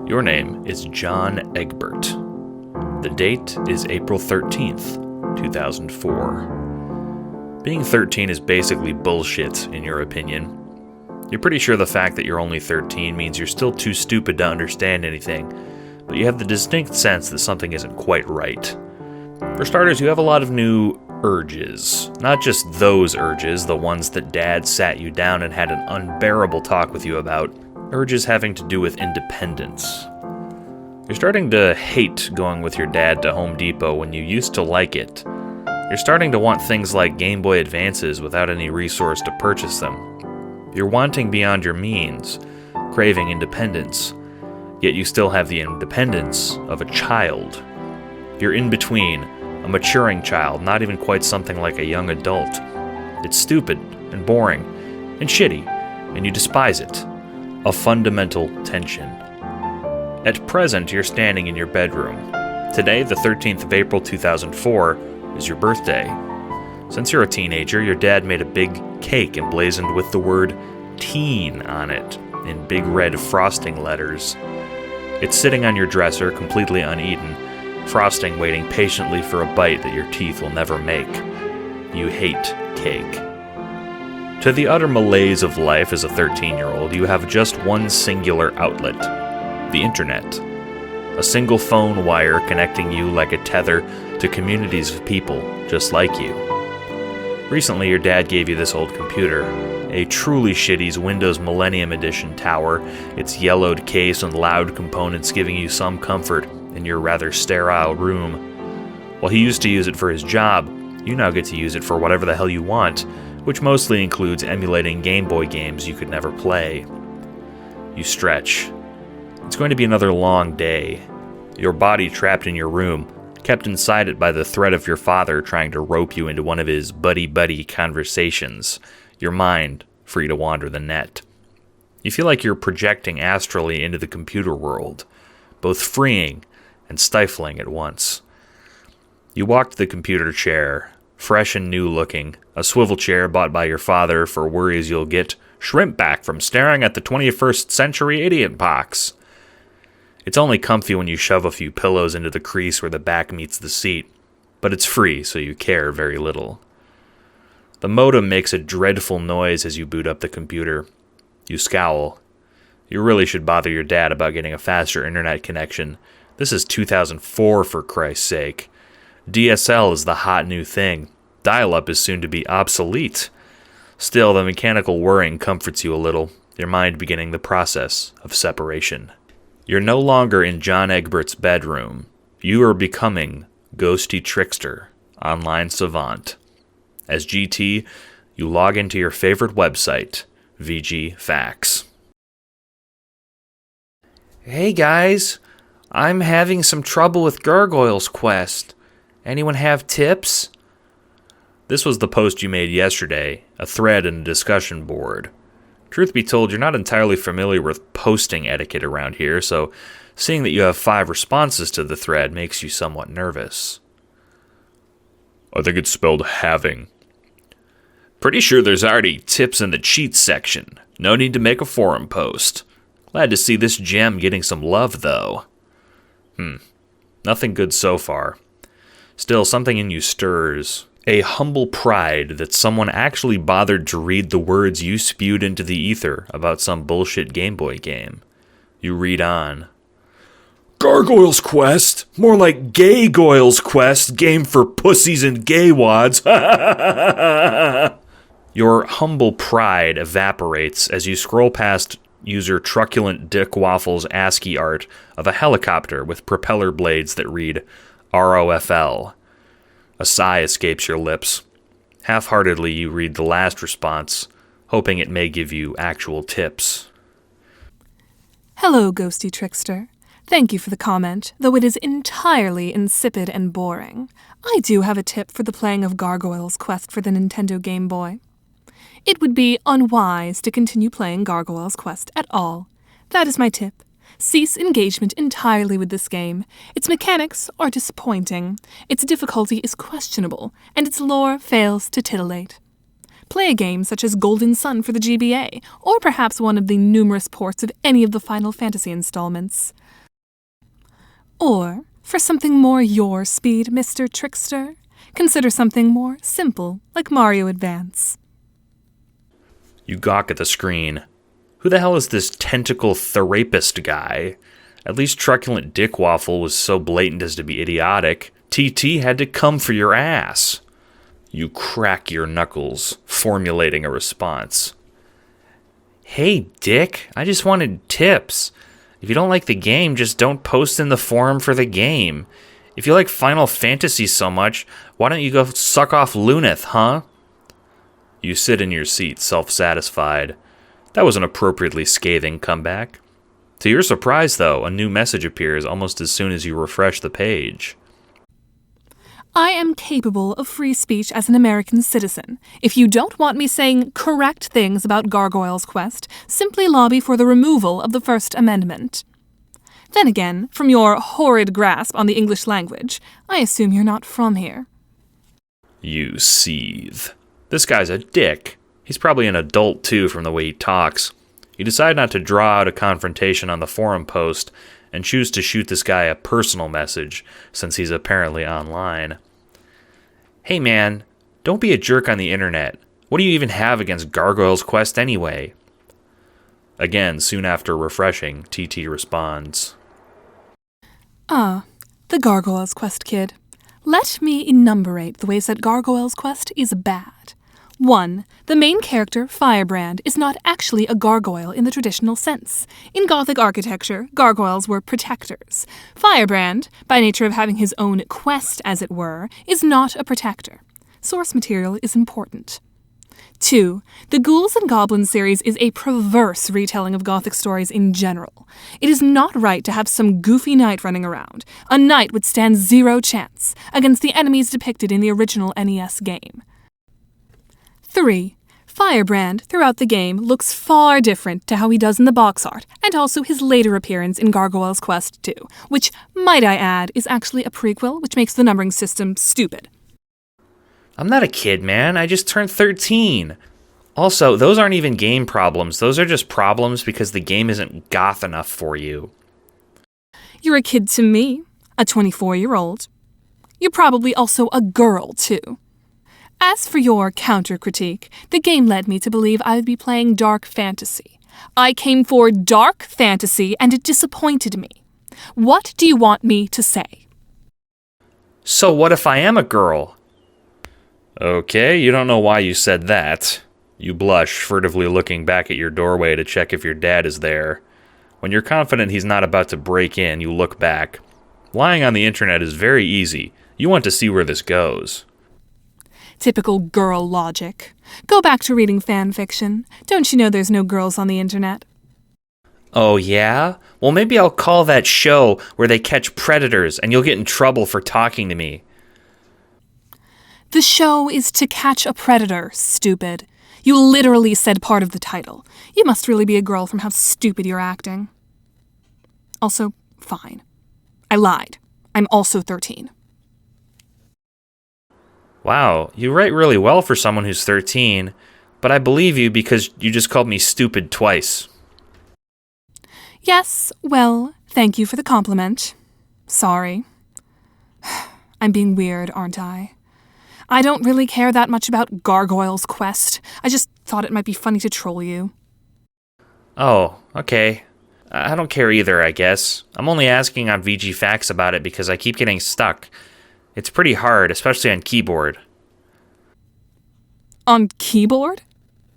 Your name is John Egbert. The date is April 13th, 2004. Being 13 is basically bullshit, in your opinion. You're pretty sure the fact that you're only 13 means you're still too stupid to understand anything, but you have the distinct sense that something isn't quite right. For starters, you have a lot of new urges. Not just those urges, the ones that Dad sat you down and had an unbearable talk with you about. Urges having to do with independence. You're starting to hate going with your dad to Home Depot when you used to like it. You're starting to want things like Game Boy Advances without any resource to purchase them. You're wanting beyond your means, craving independence, yet you still have the independence of a child. You're in between, a maturing child, not even quite something like a young adult. It's stupid and boring and shitty, and you despise it. A fundamental tension. At present, you're standing in your bedroom. Today, the 13th of April 2004, is your birthday. Since you're a teenager, your dad made a big cake emblazoned with the word teen on it in big red frosting letters. It's sitting on your dresser, completely uneaten, frosting waiting patiently for a bite that your teeth will never make. You hate cake. To the utter malaise of life as a 13-year-old, you have just one singular outlet, the internet. A single phone wire connecting you like a tether to communities of people just like you. Recently, your dad gave you this old computer, a truly shitty Windows Millennium Edition tower, its yellowed case and loud components giving you some comfort in your rather sterile room. While he used to use it for his job, you now get to use it for whatever the hell you want, which mostly includes emulating Game Boy games you could never play. You stretch. It's going to be another long day. Your body trapped in your room, kept inside it by the threat of your father trying to rope you into one of his buddy-buddy conversations. Your mind free to wander the net. You feel like you're projecting astrally into the computer world, both freeing and stifling at once. You walk to the computer chair, fresh and new looking, a swivel chair bought by your father for worries you'll get shrimp back from staring at the 21st century idiot box. It's only comfy when you shove a few pillows into the crease where the back meets the seat, but it's free, so you care very little. The modem makes a dreadful noise as you boot up the computer. You scowl. You really should bother your dad about getting a faster internet connection. This is 2004, for Christ's sake. DSL is the hot new thing. Dial-up is soon to be obsolete. Still, the mechanical whirring comforts you a little, your mind beginning the process of separation. You're no longer in John Egbert's bedroom. You are becoming Ghosty Trickster, online savant. As GT, you log into your favorite website, VG Facts. Hey guys, I'm having some trouble with Gargoyle's quest. Anyone have tips? This was the post you made yesterday, a thread in a discussion board. Truth be told, you're not entirely familiar with posting etiquette around here, so seeing that you have 5 responses to the thread makes you somewhat nervous. I think it's spelled having. Pretty sure there's already tips in the cheats section. No need to make a forum post. Glad to see this gem getting some love, though. Nothing good so far. Still, something in you stirs. A humble pride that someone actually bothered to read the words you spewed into the ether about some bullshit Game Boy game. You read on. Gargoyle's Quest? More like Gay-Goyle's Quest, game for pussies and gay wads. Your humble pride evaporates as you scroll past user Truculent Dick Waffle's ASCII art of a helicopter with propeller blades that read ROFL. A sigh escapes your lips. Half-heartedly, you read the last response, hoping it may give you actual tips. Hello, Ghosty Trickster. Thank you for the comment, though it is entirely insipid and boring. I do have a tip for the playing of Gargoyle's Quest for the Nintendo Game Boy. It would be unwise to continue playing Gargoyle's Quest at all. That is my tip. Cease engagement entirely with this game. Its mechanics are disappointing, its difficulty is questionable, and its lore fails to titillate. Play a game such as Golden Sun for the GBA, or perhaps one of the numerous ports of any of the Final Fantasy installments. Or, for something more your speed, Mr. Trickster, consider something more simple, like Mario Advance. You gawk at the screen. Who the hell is this tentacle therapist guy? At least Truculent Dick Waffle was so blatant as to be idiotic. TT had to come for your ass. You crack your knuckles, formulating a response. Hey, Dick, I just wanted tips. If you don't like the game, just don't post in the forum for the game. If you like Final Fantasy so much, why don't you go suck off Luneth, huh? You sit in your seat, self-satisfied. That was an appropriately scathing comeback. To your surprise, though, a new message appears almost as soon as you refresh the page. I am capable of free speech as an American citizen. If you don't want me saying correct things about Gargoyle's quest, simply lobby for the removal of the First Amendment. Then again, from your horrid grasp on the English language, I assume you're not from here. You seethe. This guy's a dick. He's probably an adult, too, from the way he talks. You decide not to draw out a confrontation on the forum post and choose to shoot this guy a personal message, since he's apparently online. Hey man, don't be a jerk on the internet. What do you even have against Gargoyle's quest anyway? Again, soon after refreshing, TT responds. Ah, the Gargoyle's quest, kid. Let me enumerate the ways that Gargoyle's quest is bad. 1. The main character, Firebrand, is not actually a gargoyle in the traditional sense. In Gothic architecture, gargoyles were protectors. Firebrand, by nature of having his own quest, as it were, is not a protector. Source material is important. 2. The Ghouls and Goblins series is a perverse retelling of Gothic stories in general. It is not right to have some goofy knight running around. A knight would stand zero chance against the enemies depicted in the original NES game. 3. Firebrand, throughout the game, looks far different to how he does in the box art, and also his later appearance in Gargoyle's Quest 2, which, might I add, is actually a prequel, which makes the numbering system stupid. I'm not a kid, man. I just turned 13. Also, those aren't even game problems. Those are just problems because the game isn't goth enough for you. You're a kid to me, a 24-year-old. You're probably also a girl, too. As for your counter-critique, the game led me to believe I would be playing dark fantasy. I came for dark fantasy, and it disappointed me. What do you want me to say? So what if I am a girl? Okay, you don't know why you said that. You blush, furtively looking back at your doorway to check if your dad is there. When you're confident he's not about to break in, you look back. Lying on the internet is very easy. You want to see where this goes. Typical girl logic. Go back to reading fan fiction. Don't you know there's no girls on the internet? Oh yeah? Well, maybe I'll call that show where they catch predators and you'll get in trouble for talking to me. The show is To Catch a Predator, stupid. You literally said part of the title. You must really be a girl from how stupid you're acting. Also, fine. I lied. I'm also 13. Wow, you write really well for someone who's 13, but I believe you because you just called me stupid twice. Yes, well, thank you for the compliment. Sorry. I'm being weird, aren't I? I don't really care that much about Gargoyle's Quest. I just thought it might be funny to troll you. Oh, okay. I don't care either, I guess. I'm only asking on VG Facts about it because I keep getting stuck. It's pretty hard, especially on keyboard. On keyboard?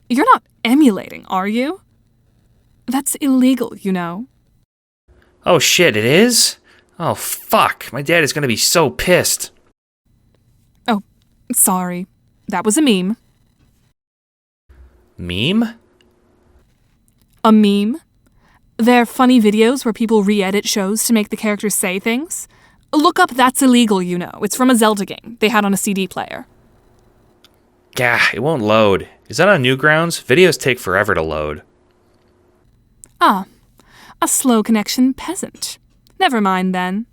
You're not emulating, are you? That's illegal, you know. Oh shit, it is? Oh fuck, my dad is gonna be so pissed. Oh, sorry. That was a meme. Meme? A meme? They're funny videos where people re-edit shows to make the characters say things. Look up That's Illegal, you know. It's from a Zelda game they had on a CD player. Gah, it won't load. Is that on Newgrounds? Videos take forever to load. Ah, a slow connection peasant. Never mind then.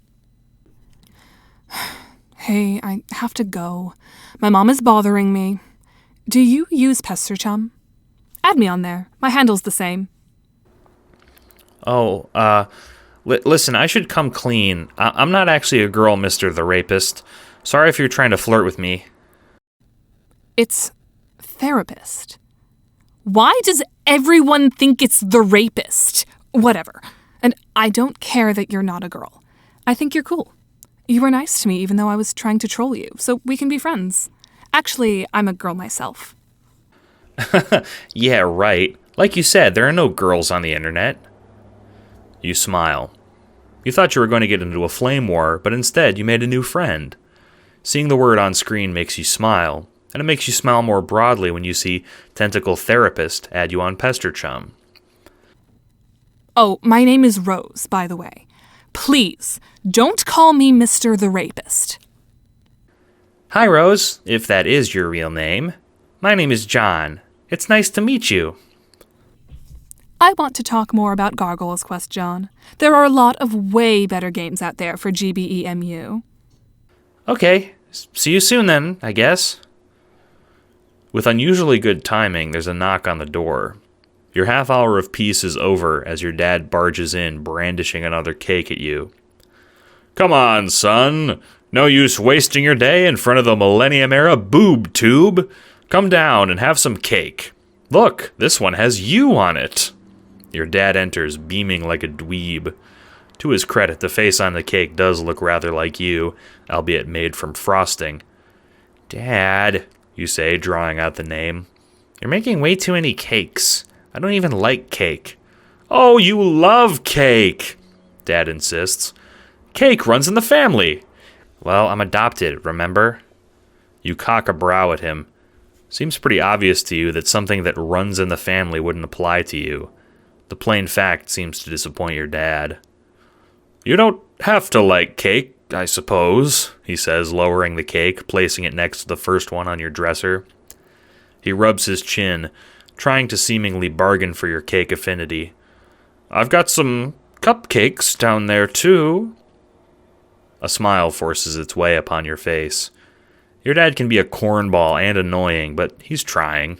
Hey, I have to go. My mom is bothering me. Do you use PesterChum? Add me on there. My handle's the same. Oh, Listen, I should come clean. I'm not actually a girl, Mr. the Rapist. Sorry if you're trying to flirt with me. It's therapist. Why does everyone think it's the rapist? Whatever. And I don't care that you're not a girl. I think you're cool. You were nice to me even though I was trying to troll you, so we can be friends. Actually, I'm a girl myself. Yeah, right. Like you said, there are no girls on the internet. You smile. You thought you were going to get into a flame war, but instead you made a new friend. Seeing the word on screen makes you smile, and it makes you smile more broadly when you see Tentacle Therapist add you on Pester Chum. Oh, my name is Rose, by the way. Please, don't call me Mr. the Rapist. Hi, Rose, if that is your real name. My name is John. It's nice to meet you. I want to talk more about Gargoyle's Quest, John. There are a lot of way better games out there for GBEMU. Okay, see you soon then, I guess. With unusually good timing, there's a knock on the door. Your half hour of peace is over as your dad barges in, brandishing another cake at you. Come on, son. No use wasting your day in front of the Millennium-era boob tube. Come down and have some cake. Look, this one has you on it. Your dad enters, beaming like a dweeb. To his credit, the face on the cake does look rather like you, albeit made from frosting. Dad, you say, drawing out the name. You're making way too many cakes. I don't even like cake. Oh, you love cake, Dad insists. Cake runs in the family. Well, I'm adopted, remember? You cock a brow at him. Seems pretty obvious to you that something that runs in the family wouldn't apply to you. The plain fact seems to disappoint your dad. You don't have to like cake, I suppose, he says, lowering the cake, placing it next to the first one on your dresser. He rubs his chin, trying to seemingly bargain for your cake affinity. I've got some cupcakes down there, too. A smile forces its way upon your face. Your dad can be a cornball and annoying, but he's trying.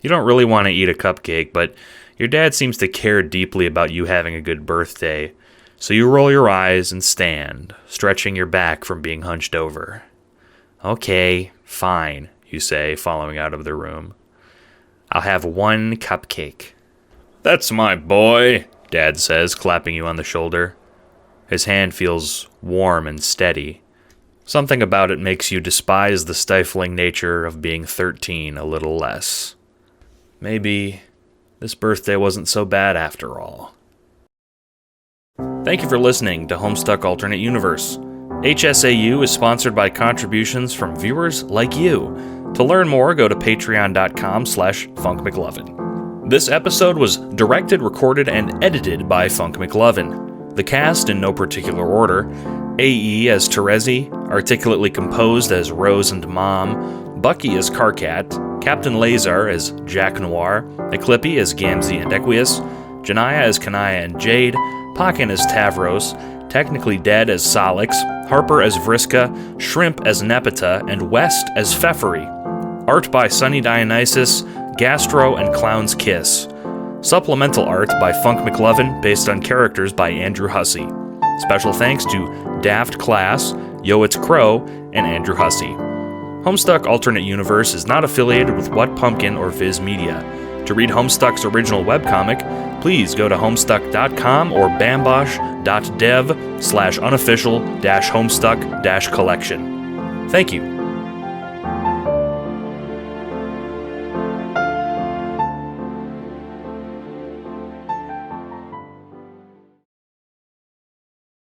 You don't really want to eat a cupcake, but your dad seems to care deeply about you having a good birthday, so you roll your eyes and stand, stretching your back from being hunched over. Okay, fine, you say, following out of the room. I'll have one cupcake. That's my boy, Dad says, clapping you on the shoulder. His hand feels warm and steady. Something about it makes you despise the stifling nature of being 13 a little less. Maybe this birthday wasn't so bad after all. Thank you for listening to Homestuck Alternate Universe. HSAU is sponsored by contributions from viewers like you. To learn more, go to patreon.com/funkmclovin. This episode was directed, recorded, and edited by Funk McLovin. The cast, in no particular order: AE as Terezi, articulately composed as Rose and Mom, Bucky as Carcat, Captain Lazar as Jack Noir, Eclipi as Gamzee and Equius, Janaya as Kanaya and Jade, Pakin as Tavros, Technically Dead as Solix, Harper as Vriska, Shrimp as Nepeta, and West as Pfeffery. Art by Sunny Dionysus, Gastro, and Clown's Kiss. Supplemental art by Funk McLovin based on characters by Andrew Hussie. Special thanks to Daft Class, Yo It's Crow, and Andrew Hussie. Homestuck Alternate Universe is not affiliated with What Pumpkin or Viz Media. To read Homestuck's original webcomic, please go to homestuck.com or bambosh.dev/unofficial-homestuck-collection. Thank you.